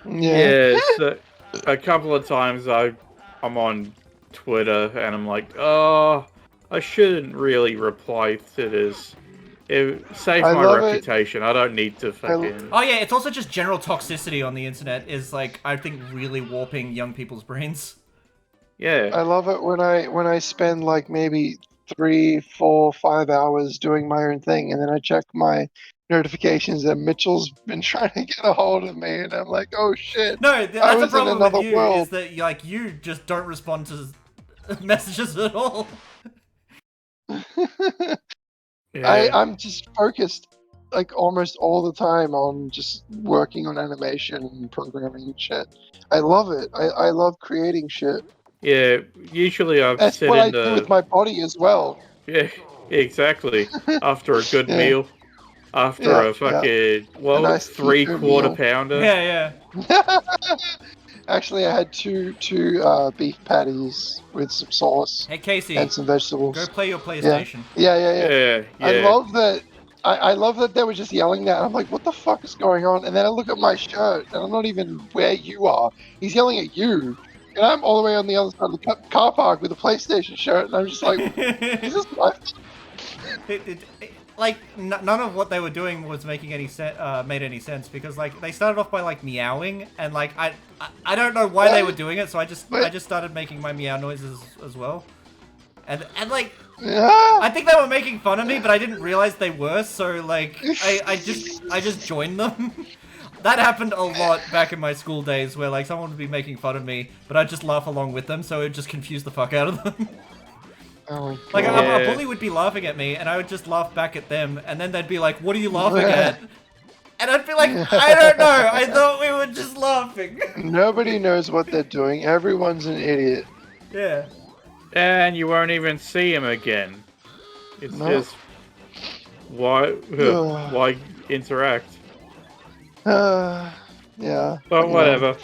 Yeah. Yeah, so a couple of times I'm on Twitter and I'm like, oh, I shouldn't really reply to this. It saves I my love it. reputation. I don't need to I, fucking. Oh yeah, it's also just general toxicity on the internet is like I think really warping young people's brains. Yeah. I love it when I spend like maybe 3, 4, 5 hours doing my own thing, and then I check my notifications that Mitchell's been trying to get a hold of me, and I'm like, oh shit, No, I that's the was in problem with another you is world. that like you just don't respond to messages at all. Yeah. I'm just focused like almost all the time on just working on animation and programming and shit. I love it. I love creating shit. Yeah. Usually I That's sit what in I do with the. my body as well. Yeah, exactly. After a good Yeah, meal. After yeah, a yeah. fucking, A well, nice keto 3/4 meal. pounder. Yeah, Actually, I had two beef patties with some sauce Hey Casey, and some go vegetables. play your Yeah, PlayStation. yeah, yeah, yeah. Yeah, I yeah. love that. I love that they were just yelling that. I'm like, what the fuck is going on? And then I look at my shirt, and I'm not even where you are. He's yelling at you, and I'm all the way on the other side of the car park with a PlayStation shirt, and I'm just like, is this life? Like none of what they were doing was making any made any sense because like they started off by like meowing and like I don't know why they were doing it, so I just started making my meow noises as well, and like Yeah. I think they were making fun of me, but I didn't realize they were, so like I just joined them. That happened a lot back in my school days where like someone would be making fun of me, but I'd just laugh along with them, so it would just confuse the fuck out of them. Oh my Like, God. a bully would be laughing at me, and I would just laugh back at them, and then they'd be like, what are you laughing at? And I'd be like, I don't know, I thought we were just laughing. Nobody knows what they're doing. Everyone's an idiot. Yeah. And you won't even see him again. It's No. just why interact? Yeah. But whatever.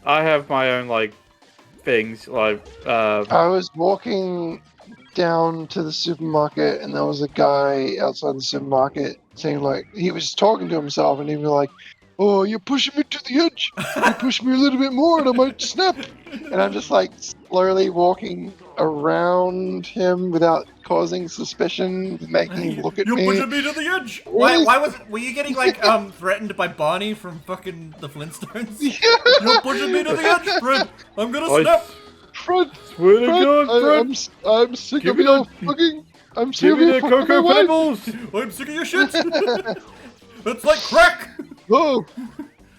I have my own like things like I was walking down to the supermarket, and there was a guy outside the supermarket saying like he was talking to himself, and he'd be like, "Oh, you're pushing me to the edge. You push me a little bit more, and I might snap." And I'm just like slowly walking around him without causing suspicion, making him look at You're me. pushing me to the edge! Really? Were you getting like, threatened by Barney from fucking the Flintstones? Yeah. You're pushing me to the edge, Fred! I'm gonna snap! Fred, swear to Fred, God, Fred, I'm sick Give of me your the- fucking. I'm sick give of me your the fucking Coco wife. Pebbles! I'm sick of your shit! It's like crack! Oh,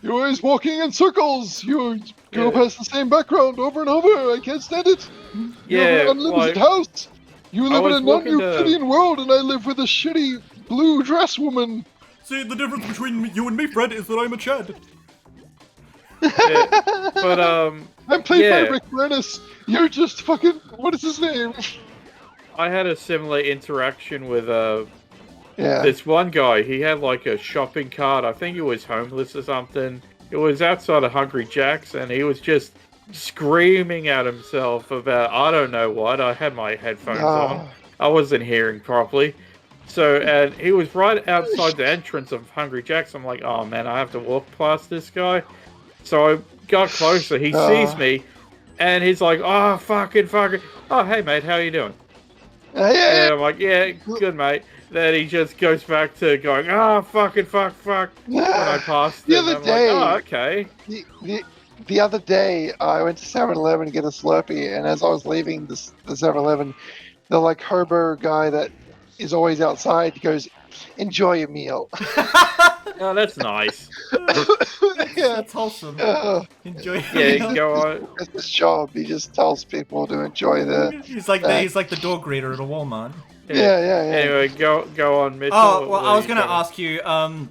you're always walking in circles. You go Yeah. past the same background over and over. I can't stand it. You have Yeah, an unlimited like house. You live in was a walking to- non-Euclidean world, and I live with a shitty blue dress woman. See, the difference between you and me, Fred, is that I'm a Chad. yeah, but I'm played yeah. by Rick Moranis. You're just fucking. What is his name? I had a similar interaction with Yeah. this one guy. He had like a shopping cart. I think he was homeless or something. It was outside of Hungry Jack's, and he was just screaming at himself about I don't know what. I had my headphones on. I wasn't hearing properly. So, and he was right outside the entrance of Hungry Jack's. I'm like, oh man, I have to walk past this guy. So I got closer. He sees me, and he's like, oh, fucking. Oh, hey, mate, how you doing? And Yeah. I'm like, yeah, good, mate. Then he just goes back to going, oh, fucking fuck. When I passed The him, other I'm day- like, oh, okay. The other day, I went to 7-Eleven to get a Slurpee, and as I was leaving the 7-Eleven, the like hobo guy that is always outside goes, "Enjoy your meal." Oh, that's nice. Yeah. That's wholesome. Enjoy your Yeah, meal. go on. It's his job. He just tells people to enjoy the. He's like the door greeter at a Walmart. Yeah. Anyway, go on, Mitchell. Oh, well, What I was are you gonna talking- ask you,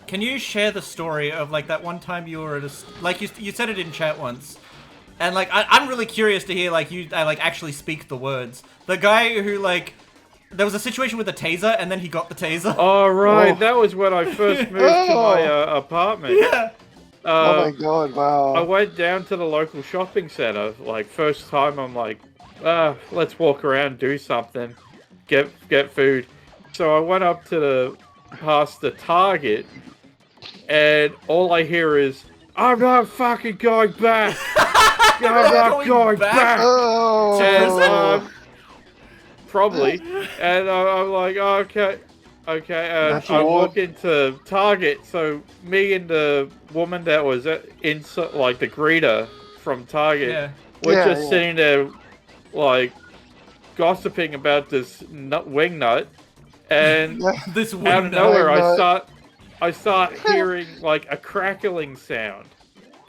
can you share the story of like that one time you were at like you said it in chat once, and like I'm really curious to hear like you like actually speak the words. The guy who like there was a situation with a taser and then he got the taser. Oh, right. Oh. That was when I first moved to my apartment. Yeah. Oh my god! Wow. I went down to the local shopping center. Like, first time, I'm like, let's walk around, do something, get food. So I went up to past the Target, and all I hear is, I'm not fucking going back. I'm not going back. Oh. And probably. And I'm like, oh, okay. Okay, and That's I odd. walk into Target, so me and the woman that was inside, like the greeter from Target, Yeah. we're just Yeah. sitting there, like, gossiping about this wing nut, and This out wing of nut. nowhere Wing I start hearing, like, a crackling sound.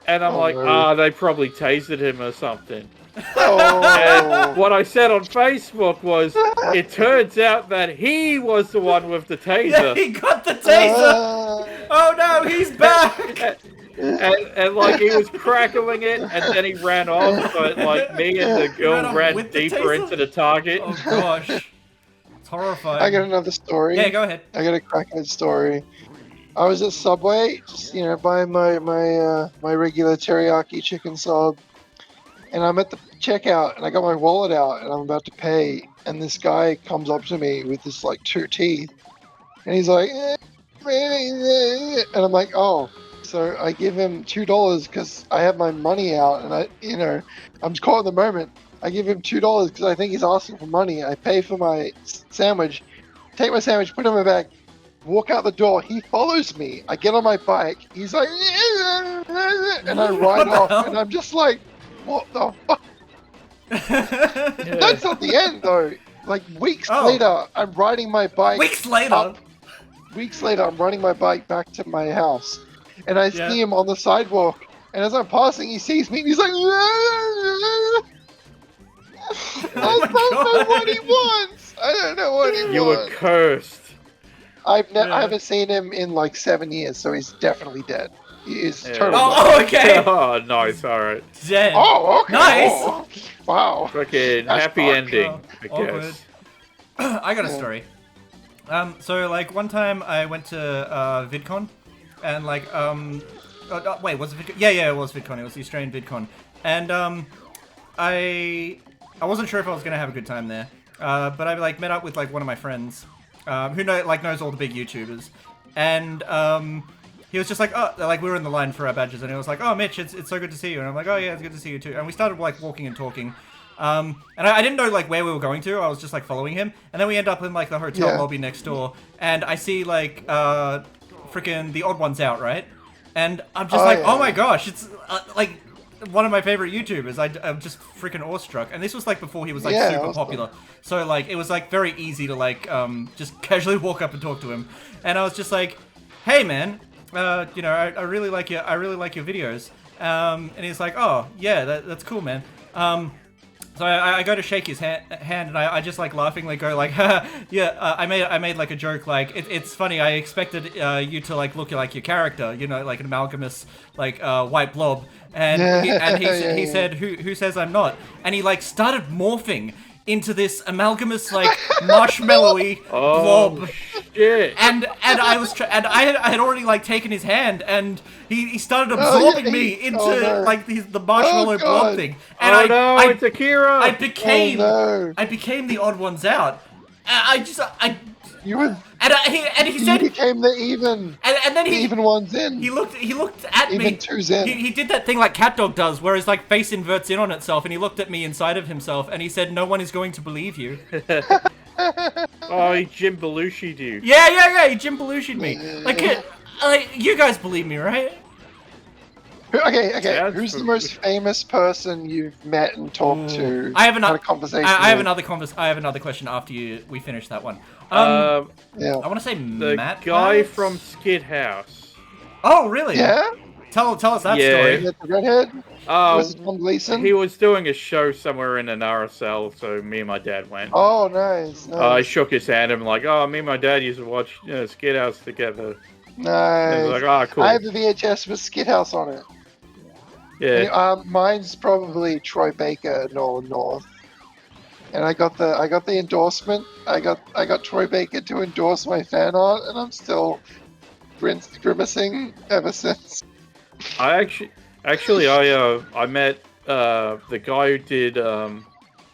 And I'm Oh, like, no. they probably tasered him or something. And Oh. what I said on Facebook was, it turns out that he was the one with the Yeah, taser. he got the taser. Oh no, he's back. And like he was crackling it, and then he ran off. But like me and the He ran girl off ran with the deeper taser? into the target. Oh gosh, it's horrifying. I got another story. Yeah, go ahead. I got a crackhead story. I was at Subway, just buying my regular teriyaki chicken sub, and I'm at the checkout, and I got my wallet out, and I'm about to pay, and this guy comes up to me with this like 2 teeth, and he's like, and I'm like, oh. So I give him $2 because I have my money out, and I'm caught in the moment. I give him $2 because I think he's asking for money. I pay for my sandwich, take my sandwich, put it in my bag, walk out the door. He follows me. I get on my bike. He's like, and I ride off, and I'm just like, what the fuck? That's not the end, though. Like weeks later, I'm riding my bike. Weeks later. Weeks later, I'm riding my bike back to my house, and I see him on the sidewalk. And as I'm passing, he sees me, and he's like, I don't know what he wants. I don't know what he wants. You were cursed. I haven't seen him in like 7 years, so he's definitely dead. He is totally. Oh, okay. Oh, nice. All right. Dead. Oh, okay. Nice. Oh, wow. Fucking That's happy dark. ending, I Awkward. guess. I got a story. So like one time I went to VidCon, and like wait, was it VidCon? Yeah, it was VidCon. It was the Australian VidCon, and I wasn't sure if I was gonna have a good time there, but I like met up with like one of my friends, who knows all the big YouTubers, and he was just like, oh, like we were in the line for our badges, and he was like, oh, Mitch, it's so good to see you, and I'm like, oh yeah, it's good to see you too, and we started like walking and talking. And I didn't know like where we were going to. I was just like following him, and then we end up in like the hotel lobby next door, and I see like freaking The Odd Ones Out, right? And I'm just oh my gosh, it's like one of my favorite YouTubers. I'm just freaking awestruck. And this was like before he was like super popular, so like it was like very easy to like just casually walk up and talk to him. And I was just like, hey man, I really like your videos. And he's like, oh yeah, that's cool, man. So I go to shake his hand, and I just like laughingly go like, yeah, I made like a joke, like it's funny. I expected you to like look like your character, like an amalgamous like white blob, and he said, who says I'm not? And he like started morphing into this amalgamous like marshmallowy blob. Shit. And I was I had already like taken his hand, and he started absorbing me into like the marshmallow blob thing. And it's Akira. I became the Odd Ones Out. You were. And he said you became the even. And then the even ones in. He looked at me. Even two's in. He did that thing like CatDog does, where his like face inverts in on itself, and he looked at me inside of himself, and he said, "No one is going to believe you." Oh, he Jim Belushi'd you. Yeah. He Jim Belushi'd me. Like you guys believe me, right? Okay. Who's the most famous person you've met and talked to? I have another conversation. I have another question after we finish that one. Yeah. I want to say the Matt. guy from Skid House. Oh, really? Yeah. Tell us that The story. redhead. Oh, Was it Tom Gleason? he was doing a show somewhere in an RSL, so me and my dad went. Oh, nice. I shook his hand and I'm like, oh, me and my dad used to watch Skid House together. Nice. And he was like, oh, cool. I have the VHS with Skid House on it. Yeah. Mine's probably Troy Baker, Nolan North. And I got the endorsement. I got Troy Baker to endorse my fan art, and I'm still grimacing ever since. I met the guy who did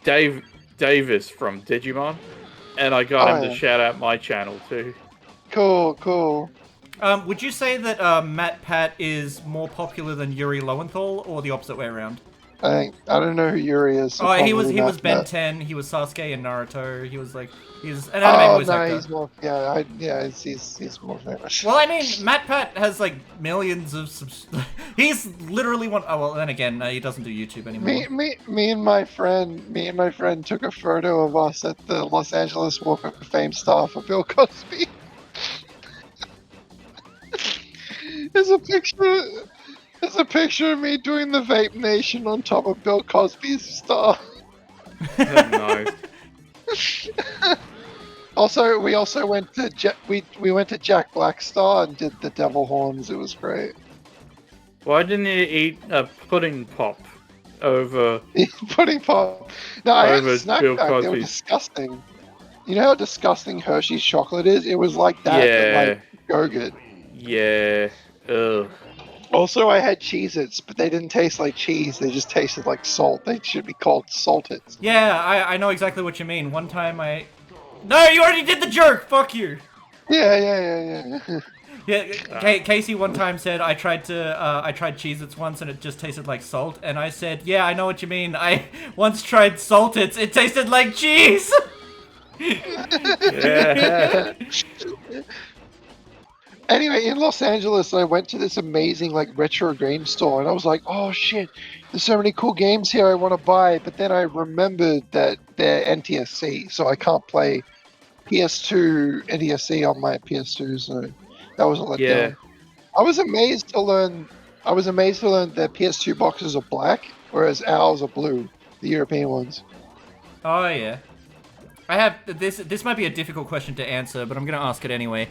Dave Davis from Digimon, and I got him to shout out my channel too. Cool. Would you say that Matt Pat is more popular than Yuri Lowenthal, or the opposite way around? I don't know who Yuri is. So Oh, he was probably he was Ben Matt. 10. He was Sasuke in Naruto. He's an anime Oh voice no, actor. he's more. He's more famous. Well, I mean, Matt Pat has like millions of he's literally one. Oh well, then again, he doesn't do YouTube anymore. Me and my friend took a photo of us at the Los Angeles Walk of Fame star for Bill Cosby. There's a picture. There's a picture of me doing the Vape Nation on top of Bill Cosby's star. Nice. Also, we also went to we went to Jack Black's star and did the devil horns. It was great. Why didn't you eat a pudding pop over? Pudding pop. No, I had Over snack Bill pack. They were Cosby's. disgusting. You know how disgusting Hershey's chocolate is? It was like that, Yeah. but like yogurt. Yeah. Ugh. Also, I had Cheez-Its, but they didn't taste like cheese. They just tasted like salt. They should be called Saltits. Yeah, I know exactly what you mean. One time No, you already did the jerk. Fuck you. Yeah. Yeah, Casey one time said I tried Cheez-Its once and it just tasted like salt, and I said, yeah, I know what you mean. I once tried Saltits. It tasted like cheese. Yeah. Anyway, in Los Angeles, I went to this amazing like retro game store, and I was like, "Oh shit, there's so many cool games here I want to buy." But then I remembered that they're NTSC, so I can't play PS2 NTSC on my PS2. So that was a letdown. Yeah. I was amazed to learn that PS2 boxes are black, whereas ours are blue, the European ones. Oh yeah. I have this. This might be a difficult question to answer, but I'm gonna ask it anyway.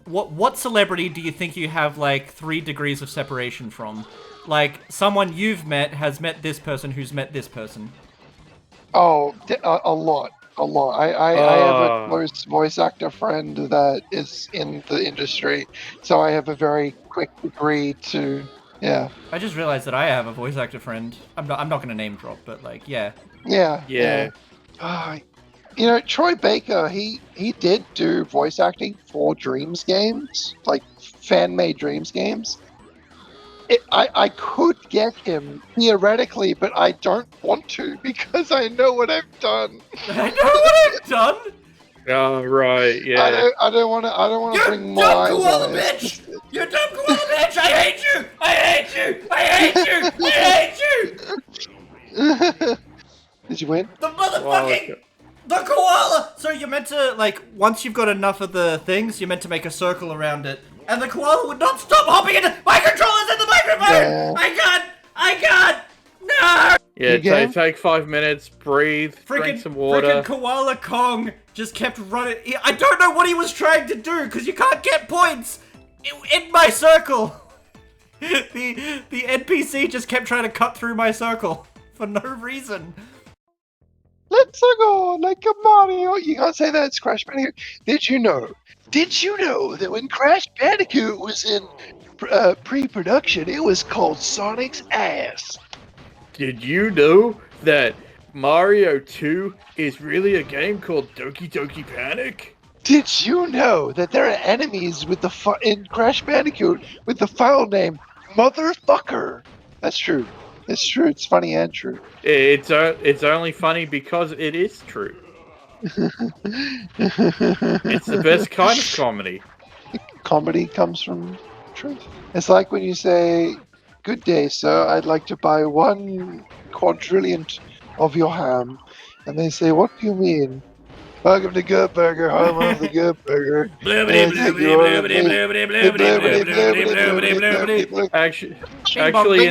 What celebrity do you think you have like 3 degrees of separation from? Like someone you've met has met this person who's met this person. Oh, a lot. I have a close voice actor friend that is in the industry, so I have a very quick degree to, yeah. I just realized that I have a voice actor friend. I'm not gonna name drop, but like, yeah. Yeah. You know, Troy Baker, he did do voice acting for Dreams games, like fan-made Dreams games. I could get him theoretically, but I don't want to because I know what I've done. I know what I've done. Oh right. Yeah. I don't want to bring more eyes on it. You dumb koala bitch! I hate you! I hate you! I hate you! I hate you! Did you win? The motherfucking the koala. So you're meant to like once you've got enough of the things, you're meant to make a circle around it, and the koala would not stop hopping into my controllers in the microphone. Yeah. I can't. No. Yeah. Take 5 minutes. Breathe. Drink some water. Freaking Koala Kong just kept running. I don't know what he was trying to do because you can't get points in my circle. The NPC just kept trying to cut through my circle for no reason. Let's go like a Mario. You can't say that, it's Crash Bandicoot. Did you know that when Crash Bandicoot was in pre-production, it was called Sonic's ass? Did you know that Mario 2 is really a game called Doki Doki Panic? Did you know that there are enemies with in Crash Bandicoot with the file name Motherfucker? That's true. It's true. It's funny and true. It's only funny because it is true. It's the best kind of comedy. Comedy comes from truth. It's like when you say, "Good day, sir. I'd like to buy 1 quadrillionth of your ham," and they say, "What do you mean?" "Welcome to Good Burger, home of the Good Burger." Actually,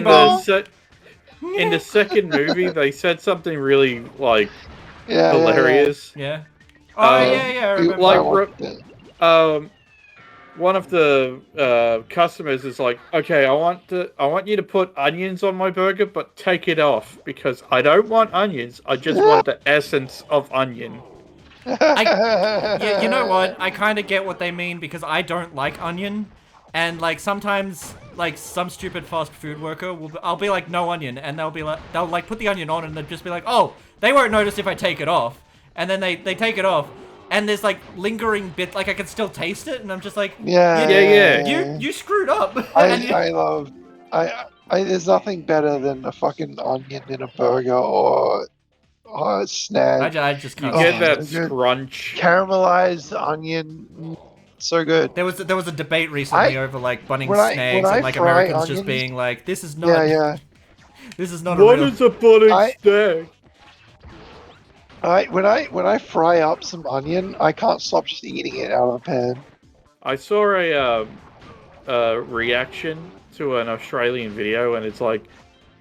in the second movie, they said something really like hilarious. Yeah. Oh yeah. I remember. One of the customers is like, "Okay, I want you to put onions on my burger, but take it off because I don't want onions. I just want the essence of onion." Yeah, you know what? I kind of get what they mean because I don't like onion, and like sometimes like some stupid fast food worker I'll be like no onion, and they'll put the onion on and they'll just be like, oh, they won't notice if I take it off, and then they take it off, and there's like lingering bit, like I can still taste it, and I'm just like, Yeah. you screwed up. I love. There's nothing better than a fucking onion in a burger or a snag. I just You can't get stand that it. scrunch. Caramelized onion, so good. There was a debate recently over like Bunnings when snags I and like fry Americans just onions- being like, this is not this is not What a real. is a budding snag? When I fry up some onion, I can't stop just eating it out of the pan. I saw a reaction to an Australian video, and it's like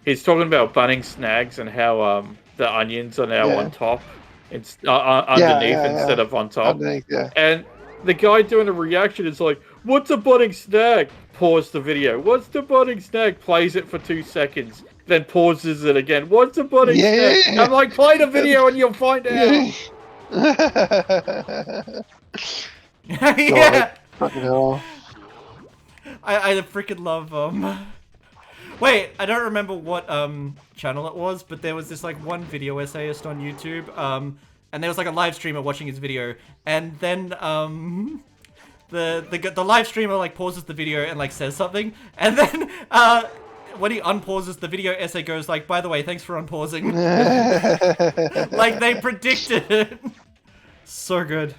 he's talking about Bunnings snags and how the onions are now on top, it's underneath instead of on top. Underneath, yeah. And the guy doing the reaction is like, "What's a budding snag?" Pause the video. "What's the budding snag?" Plays it for 2 seconds, then pauses it again. "What's a budding snag?" Yeah. I'm like, "Play the video and you'll find out." Yeah. Fucking hell. I freaking love Wait, I don't remember what channel it was, but there was this like one video essayist on YouTube, and there was like a live streamer watching his video, and then the live streamer like pauses the video and like says something, and then when he unpauses the video essay goes like, "By the way, thanks for unpausing." Like they predicted it. So good.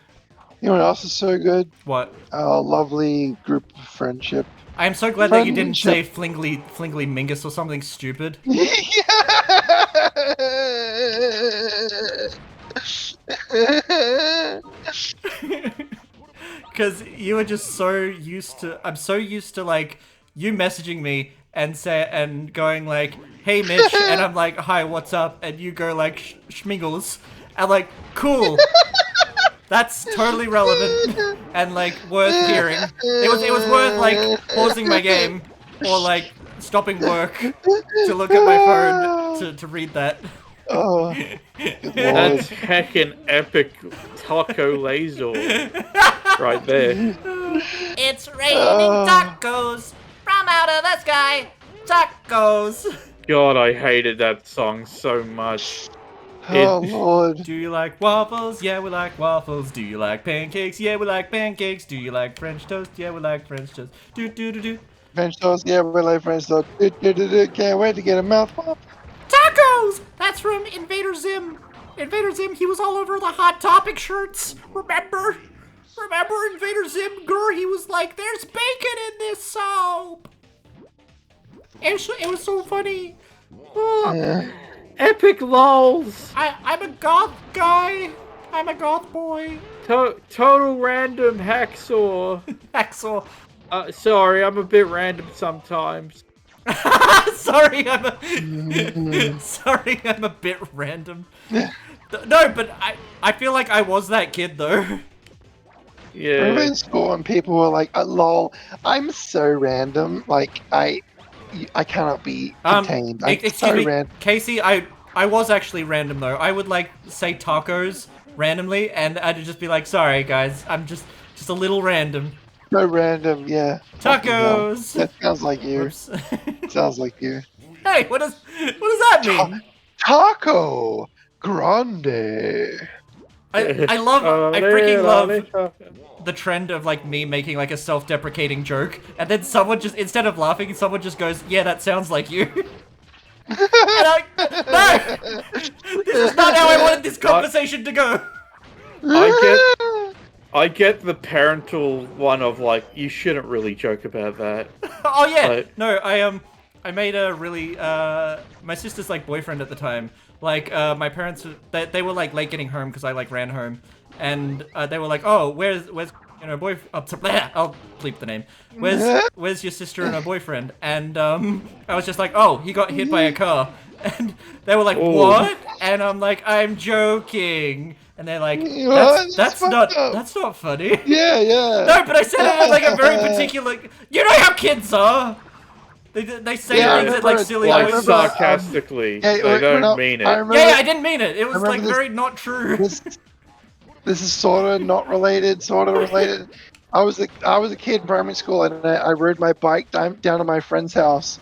You know what else is so good? What? Our lovely group of friendship. I am so glad that you didn't say flingly mingus or something stupid. Because you were just so used to. I'm so used to like you messaging me and going like, "Hey Mitch," and I'm like, "Hi, what's up?" And you go like, "Schmingles," and like, "Cool." That's totally relevant and like worth hearing. It was worth like pausing my game or like stopping work to look at my phone to read that. Oh, That's heckin' epic taco laser right there. It's raining tacos from out of the sky. Tacos. God, I hated that song so much. oh Lord. Do you like waffles? Yeah, we like waffles. Do you like pancakes? Yeah, we like pancakes. Do you like French toast? Yeah, we like French toast. Do do do do. French toast, yeah, we like French toast. Can't wait to get a mouthful. Tacos! That's from Invader Zim. Invader Zim, he was all over the Hot Topic shirts. Remember? Remember Invader Zim? Grr, he was like, "There's bacon in this soap." It was so funny. Oh. Epic lols! I'm a goth guy. I'm a goth boy. Total random hacksaw. Hacksaw. Sorry, I'm a bit random sometimes. Sorry, I'm a bit random. No, but I feel like I was that kid though. Yeah. Remember in school when people were like, "Lol, I'm so random. Like I cannot be contained. I'm Excuse so me, random." Casey. I was actually random though. I would like say tacos randomly, and I'd just be like, "Sorry guys, I'm just a little random." So random, yeah. Tacos. That sounds like you. Whoops. Sounds like you. Hey, what does that mean? Taco Grande. I freaking love the trend of like me making like a self-deprecating joke, and then someone just, instead of laughing, someone just goes, "Yeah, that sounds like you." And I'm like, no, this is not how I wanted this conversation to go. I get the parental one of like, you shouldn't really joke about that. Oh yeah, Like, no, I made a really my sister's like boyfriend at the time. Like my parents, they were like late getting home because I like ran home, and they were like, "Oh, where's boyfriend?" I'll bleep the name. Where's your sister and her boyfriend? And I was just like, "Oh, he got hit by a car," and they were like, "What?" And I'm like, "I'm joking." And they're like, that's not funny. Yeah, yeah. No, but I said it in like a very particular. You know how kids are. They say things at like silly like voices. sarcastically. They don't mean it. Yeah, I didn't mean it. It was like very not true. This is sort of not related, sort of related. I was a kid in primary school, and I rode my bike down to my friend's house,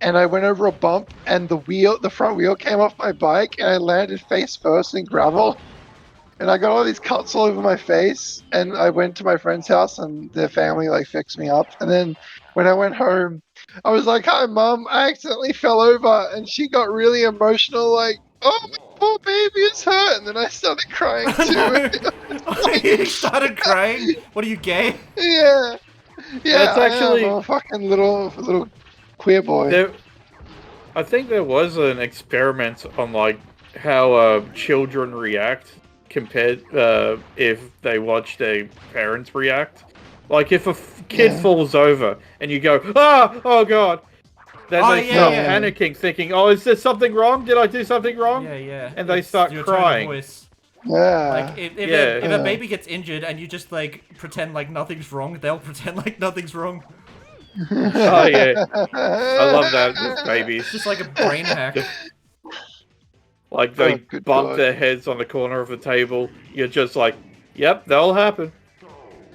and I went over a bump, and the front wheel came off my bike, and I landed face first in gravel. and I got all these cuts all over my face. And I went to my friend's house, and their family like fixed me up. And then when I went home, I was like, "Hi, mum! I accidentally fell over," and she got really emotional, like, "Oh, my poor baby is hurt." And then I started crying too. No. You started crying. What are you, gay? Yeah, yeah, That's I am. I'm actually a fucking little queer boy. there. I think there was an experiment on like how children react compared if they watch their parents react. Like if a kid Yeah. falls over and you go, "Ah, oh god," then Oh, they yeah, start yeah. panicking, thinking, "Oh, is there something wrong? Did I do something wrong?" Yeah, yeah. And they It's start your tone of crying. voice. Yeah. Like if Yeah. a baby gets injured and you just like pretend like nothing's wrong, they'll pretend like nothing's wrong. Oh yeah, I love that with babies. It's just like a brain hack. Like they Oh, good bump God. their heads on the corner of the table. You're just like, "Yep, that'll happen."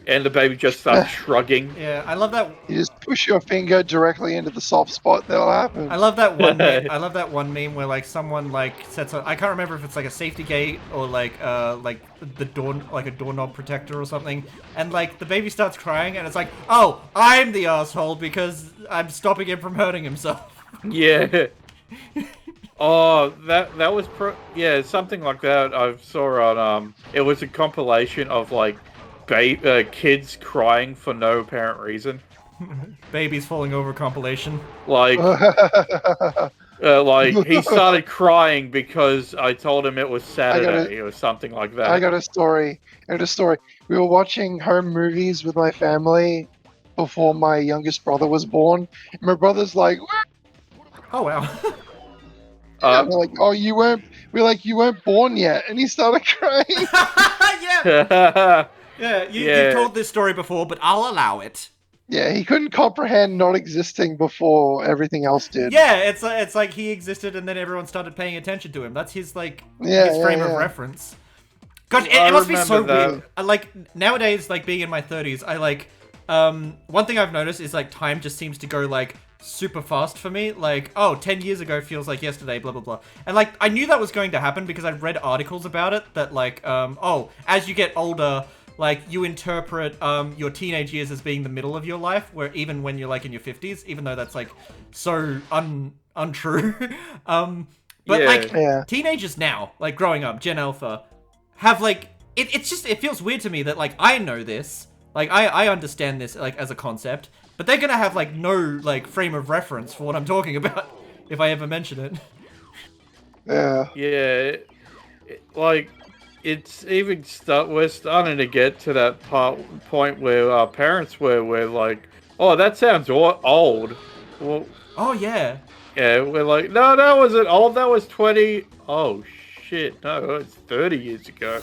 And the baby just starts shrugging. Yeah, I love that. You just push your finger directly into the soft spot. That'll happen. I love that one. I love that one meme where like someone like sets a. I can't remember if it's like a safety gate or like the door, like a doorknob protector or something. And like the baby starts crying and it's like, oh, I'm the asshole because I'm stopping him from hurting himself. Yeah. Oh, that was yeah, something like that. I saw on it was a compilation of like kids crying for no apparent reason. Babies falling over compilation. Like he started crying because I told him it was Saturday or something like that. I got a story. We were watching home movies with my family before my youngest brother was born. And my brother's like, Oh wow. we're like, "Oh, you weren't." We're like, "You weren't born yet," and he started crying. Yeah. Yeah. You Yeah. told this story before, but I'll allow it. Yeah, he couldn't comprehend not existing before everything else did. Yeah, it's like he existed and then everyone stared paying attention to him. That's his like Yeah, his frame of yeah. reference. God, I it must be so remember that. weird. I like nowadays, like being in my 30s, I like one thing I've noticed is like time just seems to go like super fast for me. Like, oh, 10 years ago feels like yesterday, blah blah blah. And like I knew that was going to happen because I'd read articles about it that like oh, as you get older, like you interpret your teenage years as being the middle of your life, where even when you're like in your 50s, even though that's like so untrue. But Yeah. like Yeah. teenagers now, like growing up, Gen Alpha, have like it's just it feels weird to me that like I know this, like I understand this like as a concept, but they're gonna have like no like frame of reference for what I'm talking about if I ever mention it. Yeah. Yeah, like it's even we're starting to get to that point where our parents were like, "Oh, that sounds old." Well, Oh yeah. yeah, we're like, "No, that wasn't old. That was 20." Oh shit, no, it's 30 years ago.